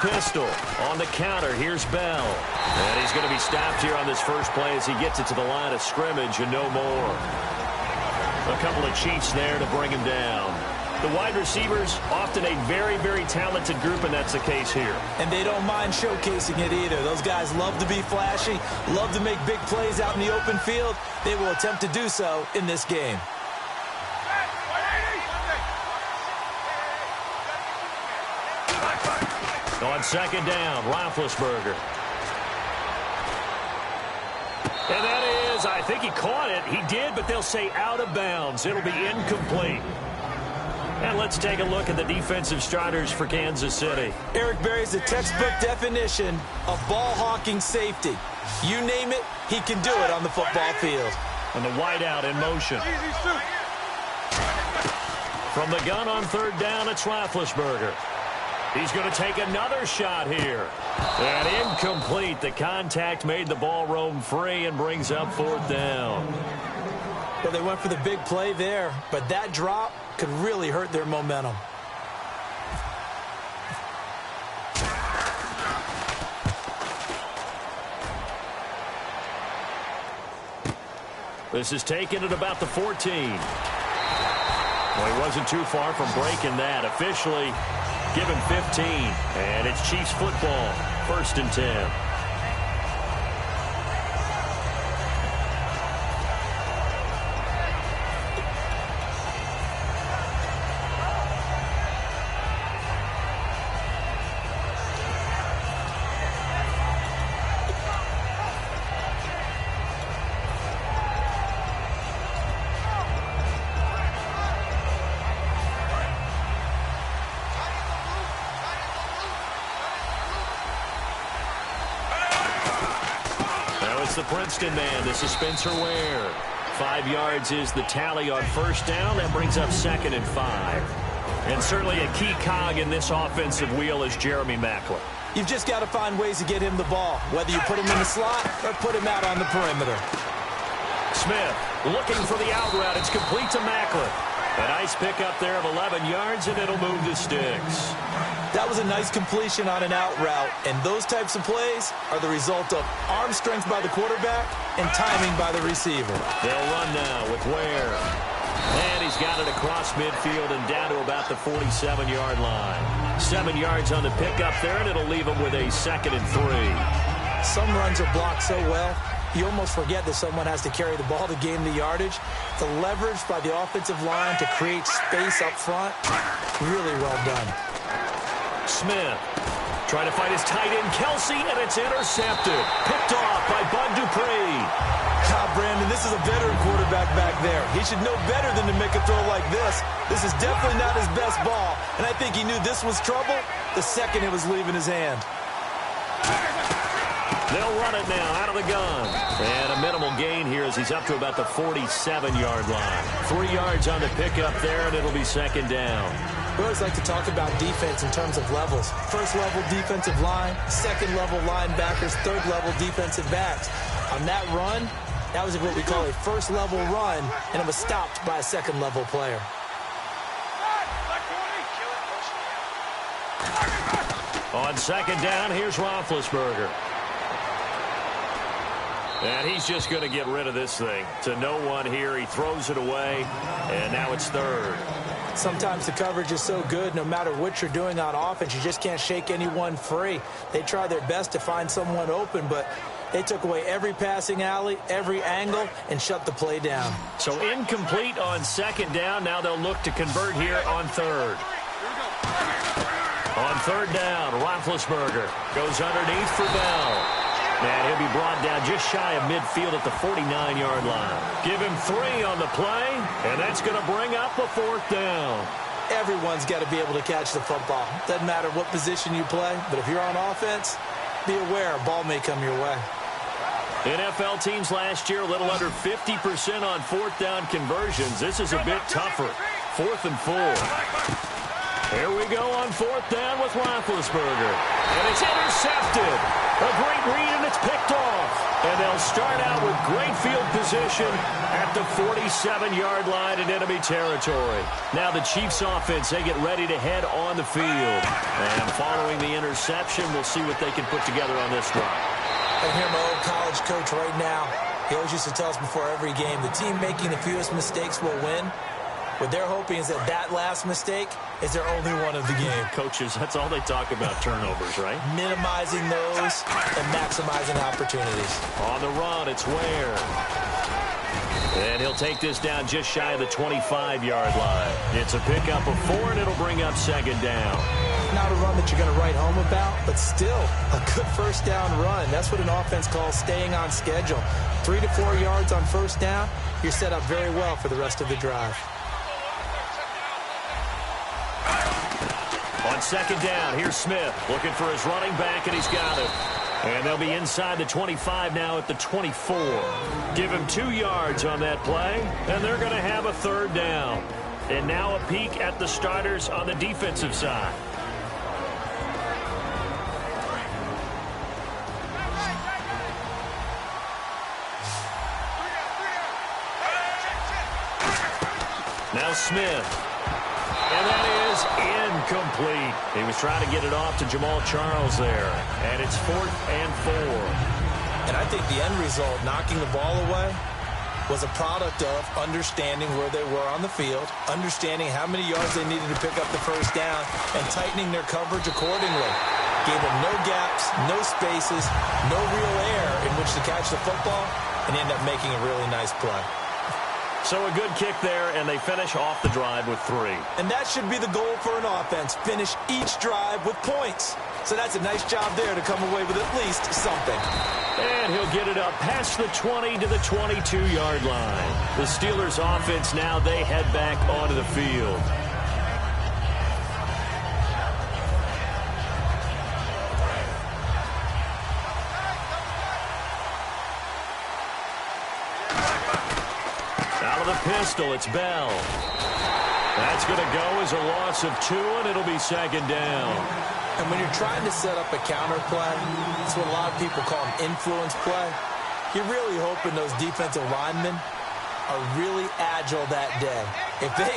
pistol. On the counter, here's Bell. And he's going to be stopped here on this first play as he gets it to the line of scrimmage and no more. A couple of Chiefs there to bring him down. The wide receivers, often a very, very talented group, and that's the case here. And they don't mind showcasing it either. Those guys love to be flashy, love to make big plays out in the open field. They will attempt to do so in this game. On second down, Roethlisberger. And that is, I think he caught it. He did, but they'll say out of bounds. It'll be incomplete. And let's take a look at the defensive starters for Kansas City. Eric Berry's the textbook definition of ball-hawking safety. You name it, he can do it on the football field. And the wideout in motion. From the gun on third down, it's Roethlisberger. He's going to take another shot here. And incomplete. The contact made the ball roam free and brings up fourth down. Well, they went for the big play there, but that drop could really hurt their momentum. This is taken at about the 14. Well, he wasn't too far from breaking that. Officially given 15. And it's Chiefs football. 1st and 10. The Princeton man, this is Spencer Ware. 5 yards is the tally on first down. That brings up 2nd and 5. And certainly a key cog in this offensive wheel is Jeremy Maclin. You've just got to find ways to get him the ball, whether you put him in the slot or put him out on the perimeter. Smith looking for the out route. It's complete to Maclin. A nice pickup there of 11 yards, and it'll move the sticks. That was a nice completion on an out route, and those types of plays are the result of arm strength by the quarterback and timing by the receiver. They'll run now with Ware. And he's got it across midfield and down to about the 47-yard line. 7 yards on the pickup there, and it'll leave him with a 2nd and 3. Some runs are blocked so well, you almost forget that someone has to carry the ball to gain the yardage. The leverage by the offensive line to create space up front, really well done. Smith trying to fight his tight end, Kelsey, and it's intercepted. Picked off by Bud Dupree. Brandon, this is a veteran quarterback back there. He should know better than to make a throw like this. This is definitely not his best ball, and I think he knew this was trouble the second it was leaving his hand. They'll run it now out of the gun. And a minimal gain here as he's up to about the 47-yard line. 3 yards on the pickup there, and it'll be 2nd down. We always like to talk about defense in terms of levels. First-level defensive line, second-level linebackers, third-level defensive backs. On that run, that was what we call a first-level run, and it was stopped by a second-level player. On 2nd down, here's Roethlisberger. And he's just going to get rid of this thing. To no one here, he throws it away, and now it's 3rd. Sometimes the coverage is so good, no matter what you're doing on offense, you just can't shake anyone free. They try their best to find someone open, but they took away every passing alley, every angle, and shut the play down. So incomplete on 2nd down. Now they'll look to convert here on 3rd. On 3rd down, Roethlisberger goes underneath for Bell. And he'll be brought down just shy of midfield at the 49-yard line. Give him 3 on the play, and that's going to bring up a 4th down. Everyone's got to be able to catch the football. Doesn't matter what position you play, but if you're on offense, be aware a ball may come your way. NFL teams last year a little under 50% on 4th down conversions. This is a bit tougher. 4th and 4. Here we go on fourth down with Roethlisberger. And it's intercepted. A great read, and it's picked off. And they'll start out with great field position at the 47-yard line in enemy territory. Now the Chiefs offense, they get ready to head on the field. And following the interception, we'll see what they can put together on this drive. I hear my old college coach right now. He always used to tell us before every game, the team making the fewest mistakes will win. What they're hoping is that last mistake is their only one of the game. Coaches, that's all they talk about, turnovers, right? Minimizing those and maximizing opportunities. On the run, it's Ware. And he'll take this down just shy of the 25-yard line. It's a pickup of 4, and it'll bring up second down. Not a run that you're going to write home about, but still a good first down run. That's what an offense calls staying on schedule. 3 to 4 yards on first down, you're set up very well for the rest of the drive. On second down, here's Smith looking for his running back, and he's got it. And they'll be inside the 25 now at the 24. Give him 2 yards on that play, and they're going to have a third down. And now a peek at the starters on the defensive side. Now Smith. And that is incomplete. He was trying to get it off to Jamal Charles there. And it's 4th and 4. And I think the end result, knocking the ball away, was a product of understanding where they were on the field, understanding how many yards they needed to pick up the first down, and tightening their coverage accordingly. Gave them no gaps, no spaces, no real air in which to catch the football, and end up making a really nice play. So a good kick there, and they finish off the drive with 3. And that should be the goal for an offense, finish each drive with points. So that's a nice job there to come away with at least something. And he'll get it up past the 20 to the 22-yard line. The Steelers offense now, they head back onto the field. Pistol, it's Bell. That's going to go as a loss of 2, and it'll be second down. And when you're trying to set up a counter play, that's what a lot of people call an influence play. You're really hoping those defensive linemen are really agile that day. If they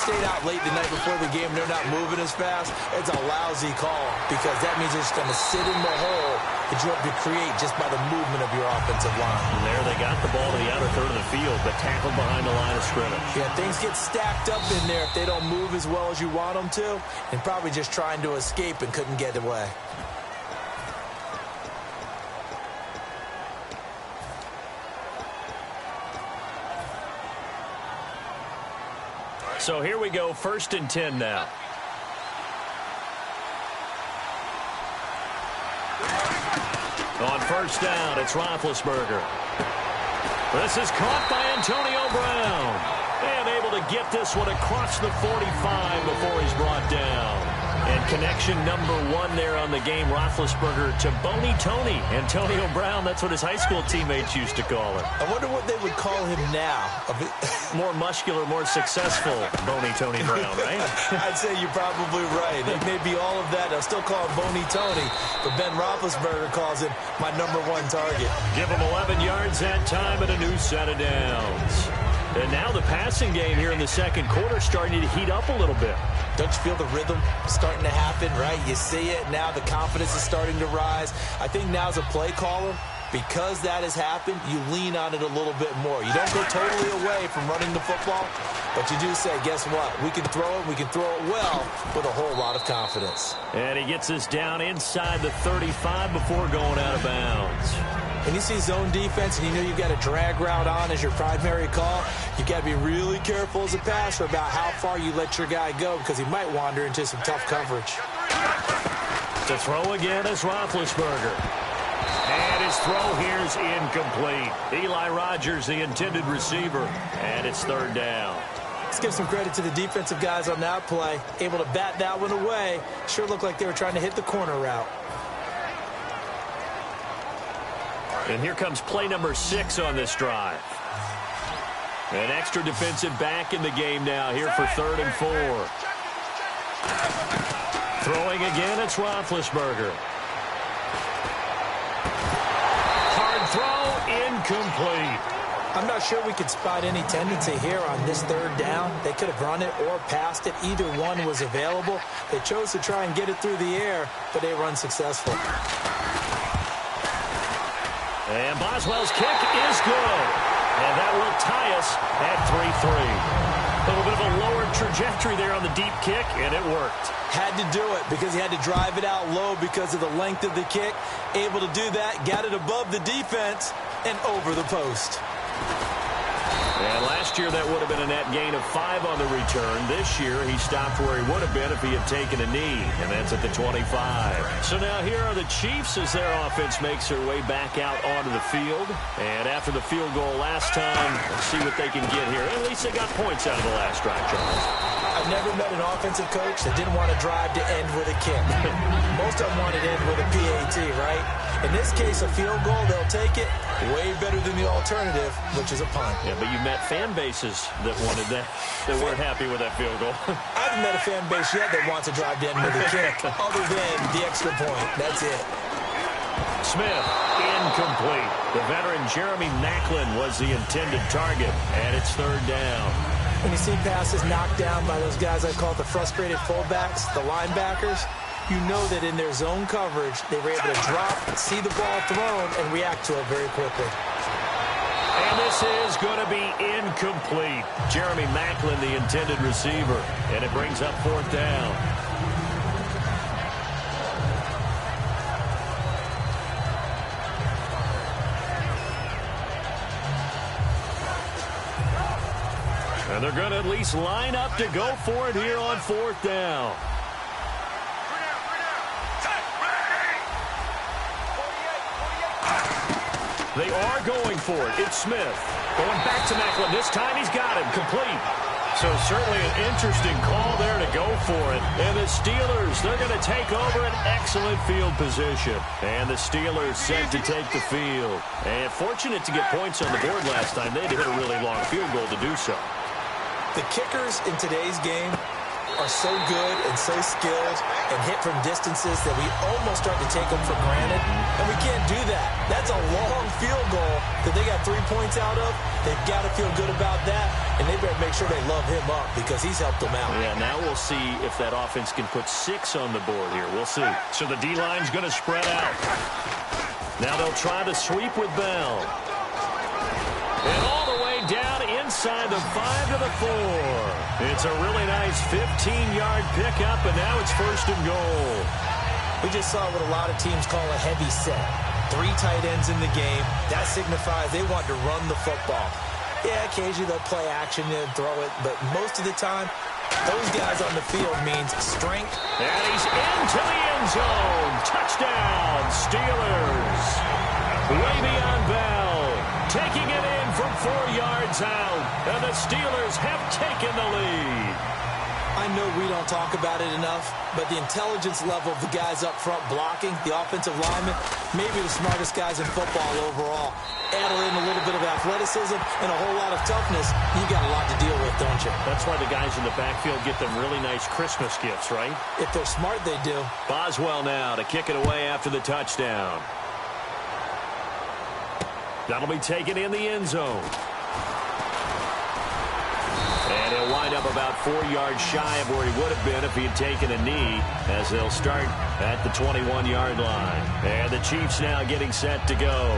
stayed out late the night before the game and they're not moving as fast, it's a lousy call because that means they're just going to sit in the hole that you have to create just by the movement of your offensive line. And there they got the ball to the outer third of the field, but tackled behind the line of scrimmage. Yeah, things get stacked up in there if they don't move as well as you want them to, and probably just trying to escape and couldn't get away. So here we go, 1st and 10 now. On first down, it's Roethlisberger. This is caught by Antonio Brown. And able to get this one across the 45 before he's brought down. And connection number 1 there on the game, Roethlisberger to Boney Tony. Antonio Brown, that's what his high school teammates used to call him. I wonder what they would call him now. More muscular, more successful Boney Tony Brown, right? I'd say you're probably right. It may be all of that. They'll still call him Boney Tony, but Ben Roethlisberger calls him my number 1 target. Give him 11 yards that time and a new set of downs. And now the passing game here in the second quarter starting to heat up a little bit. Don't you feel the rhythm starting to happen, right? You see it now. The confidence is starting to rise. I think now as a play caller, because that has happened, you lean on it a little bit more. You don't go totally away from running the football, but you do say, guess what? We can throw it. We can throw it well with a whole lot of confidence. And he gets us down inside the 35 before going out of bounds. When you see zone defense and you know you've got a drag route on as your primary call, you've got to be really careful as a passer about how far you let your guy go because he might wander into some tough coverage. To throw again is Roethlisberger. And his throw here is incomplete. Eli Rogers, the intended receiver, and it's third down. Let's give some credit to the defensive guys on that play. Able to bat that one away. Sure looked like they were trying to hit the corner route. And here comes play number 6 on this drive. An extra defensive back in the game now here for 3rd and 4. Throwing again, it's Roethlisberger. Hard throw, incomplete. I'm not sure we could spot any tendency here on this third down. They could have run it or passed it. Either one was available. They chose to try and get it through the air, but they were unsuccessful. And Boswell's kick is good. And that will tie us at 3-3. A little bit of a lower trajectory there on the deep kick, and it worked. Had to do it because he had to drive it out low because of the length of the kick. Able to do that, got it above the defense and over the post. And last year, that would have been a net gain of 5 on the return. This year, he stopped where he would have been if he had taken a knee, and that's at the 25. So now here are the Chiefs as their offense makes their way back out onto the field. And after the field goal last time, let's see what they can get here. At least they got points out of the last drive, Charles. I've never met an offensive coach that didn't want to drive to end with a kick. Most of them wanted to end with a PAT, right? In this case, a field goal, they'll take it. Way better than the alternative, which is a punt. Yeah, but you met fan bases that wanted that, that weren't happy with that field goal. I haven't met a fan base yet that wants to drive to end with a kick, other than the extra point. That's it. Smith, incomplete. The veteran Jeremy Maclin was the intended target, and it's third down. When you see passes knocked down by those guys I call the frustrated fullbacks, the linebackers, you know that in their zone coverage, they were able to drop, see the ball thrown, and react to it very quickly. And this is going to be incomplete. Jeremy Maclin, the intended receiver, and it brings up fourth down. And they're going to at least line up to go for it here on fourth down. They are going for it. It's Smith. Going back to Maclin. This time he's got him. Complete. So certainly an interesting call there to go for it. And the Steelers, they're going to take over an excellent field position. And the Steelers set to take the field. And fortunate to get points on the board last time. They had to hit a really long field goal to do so. The kickers in today's game are so good and so skilled and hit from distances that we almost start to take them for granted. And we can't do that. That's a long field goal that they got 3 points out of. They've got to feel good about that, and they better make sure they love him up because he's helped them out. Yeah, now we'll see if that offense can put 6 on the board here. We'll see. So the D-line's going to spread out. Now they'll try to sweep with Bell. And all the way down inside the 5 to the 4. It's a really nice 15-yard pickup, and now it's first and goal. We just saw what a lot of teams call a heavy set. 3 tight ends in the game. That signifies they want to run the football. Yeah, occasionally they'll play action and throw it, but most of the time, those guys on the field means strength. And he's into the end zone. Touchdown, Steelers. Way beyond Bell. Taking it in from 4 yards out. And the Steelers have taken the lead. I know we don't talk about it enough, but the intelligence level of the guys up front blocking, the offensive linemen, maybe the smartest guys in football overall. Add in a little bit of athleticism and a whole lot of toughness, you got a lot to deal with, don't you? That's why the guys in the backfield get them really nice Christmas gifts, right? If they're smart, they do. Boswell now to kick it away after the touchdown. That'll be taken in the end zone. And he'll wind up about 4 yards shy of where he would have been if he had taken a knee, as they'll start at the 21-yard line. And the Chiefs now getting set to go.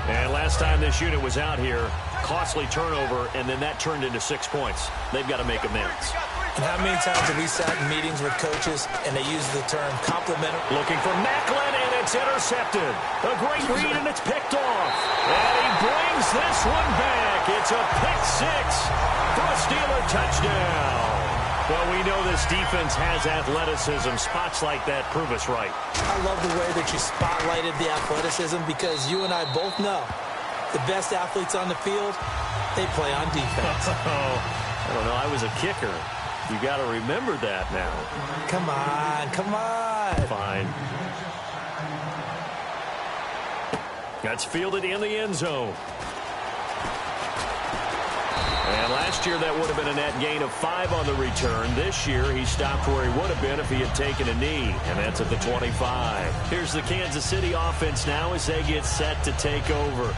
And last time this unit was out here, costly turnover, and then that turned into 6 points. They've got to make amends. And how many times have we sat in meetings with coaches and they use the term complimentary? Looking for Maclin, and it's intercepted. A great read, and it's picked off. And he brings this one back. It's a pick 6 for a Steeler touchdown. Well, we know this defense has athleticism. Spots like that prove us right. I love the way that you spotlighted the athleticism because you and I both know the best athletes on the field, they play on defense. I don't know. I was a kicker. You got to remember that now. Come on, come on. Fine. That's fielded in the end zone. And last year, that would have been a net gain of 5 on the return. This year, he stopped where he would have been if he had taken a knee, and that's at the 25. Here's the Kansas City offense now as they get set to take over.